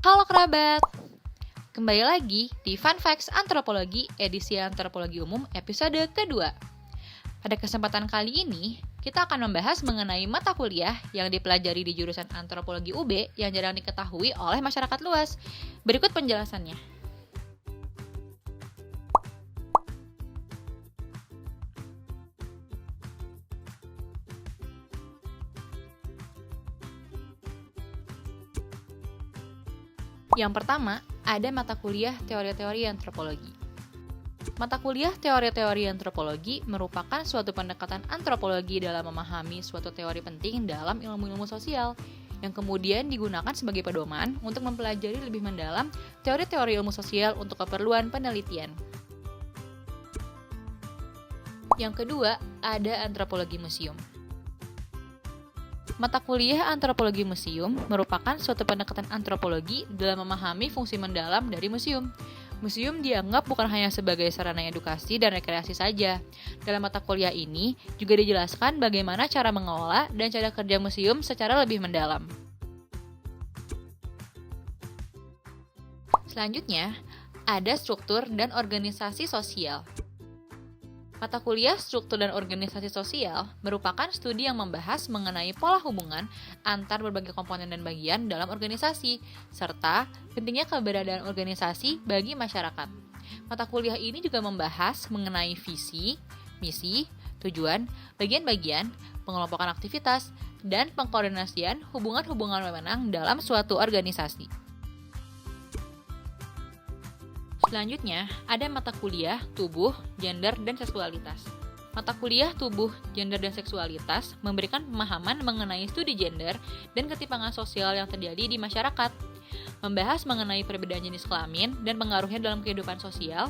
Halo kerabat, kembali lagi di Fun Facts Antropologi edisi Antropologi Umum episode kedua. Pada kesempatan kali ini, kita akan membahas mengenai mata kuliah yang dipelajari di jurusan Antropologi UB yang jarang diketahui oleh masyarakat luas. Berikut penjelasannya. Yang pertama, ada mata kuliah teori-teori antropologi. Mata kuliah teori-teori antropologi merupakan suatu pendekatan antropologi dalam memahami suatu teori penting dalam ilmu-ilmu sosial, yang kemudian digunakan sebagai pedoman untuk mempelajari lebih mendalam teori-teori ilmu sosial untuk keperluan penelitian. Yang kedua, ada antropologi museum. Mata kuliah antropologi museum merupakan suatu pendekatan antropologi dalam memahami fungsi mendalam dari museum. Museum dianggap bukan hanya sebagai sarana edukasi dan rekreasi saja. Dalam mata kuliah ini juga dijelaskan bagaimana cara mengelola dan cara kerja museum secara lebih mendalam. Selanjutnya, ada struktur dan organisasi sosial. Mata kuliah struktur dan organisasi sosial merupakan studi yang membahas mengenai pola hubungan antar berbagai komponen dan bagian dalam organisasi, serta pentingnya keberadaan organisasi bagi masyarakat. Mata kuliah ini juga membahas mengenai visi, misi, tujuan, bagian-bagian, pengelompokan aktivitas, dan pengkoordinasian hubungan-hubungan wewenang dalam suatu organisasi. Selanjutnya, ada mata kuliah tubuh, gender, dan seksualitas. Mata kuliah tubuh, gender, dan seksualitas memberikan pemahaman mengenai studi gender dan ketimpangan sosial yang terjadi di masyarakat. Membahas mengenai perbedaan jenis kelamin dan pengaruhnya dalam kehidupan sosial,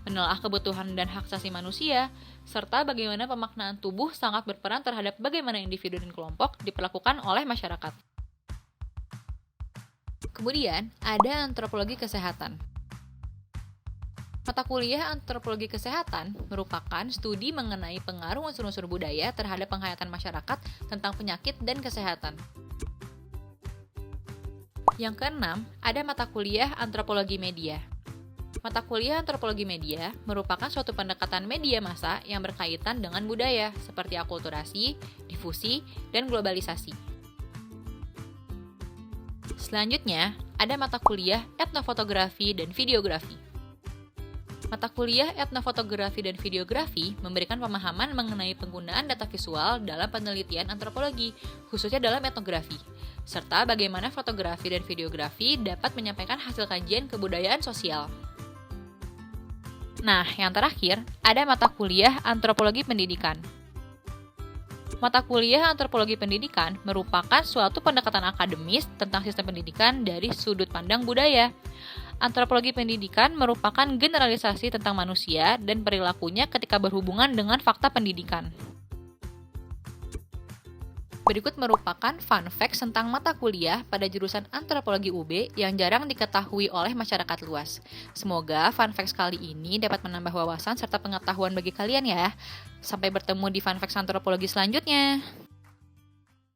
menelaah kebutuhan dan hak asasi manusia, serta bagaimana pemaknaan tubuh sangat berperan terhadap bagaimana individu dan kelompok diperlakukan oleh masyarakat. Kemudian, ada antropologi kesehatan. Mata kuliah antropologi kesehatan merupakan studi mengenai pengaruh unsur-unsur budaya terhadap penghayatan masyarakat tentang penyakit dan kesehatan. Yang keenam, ada mata kuliah antropologi media. Mata kuliah antropologi media merupakan suatu pendekatan media massa yang berkaitan dengan budaya, seperti akulturasi, difusi, dan globalisasi. Selanjutnya, ada mata kuliah etnofotografi dan videografi. Mata kuliah etnofotografi dan videografi memberikan pemahaman mengenai penggunaan data visual dalam penelitian antropologi, khususnya dalam etnografi, serta bagaimana fotografi dan videografi dapat menyampaikan hasil kajian kebudayaan sosial. Nah, yang terakhir, ada mata kuliah antropologi pendidikan. Mata kuliah antropologi pendidikan merupakan suatu pendekatan akademis tentang sistem pendidikan dari sudut pandang budaya. Antropologi pendidikan merupakan generalisasi tentang manusia dan perilakunya ketika berhubungan dengan fakta pendidikan. Berikut merupakan fun facts tentang mata kuliah pada jurusan Antropologi UB yang jarang diketahui oleh masyarakat luas. Semoga fun facts kali ini dapat menambah wawasan serta pengetahuan bagi kalian ya. Sampai bertemu di fun facts antropologi selanjutnya.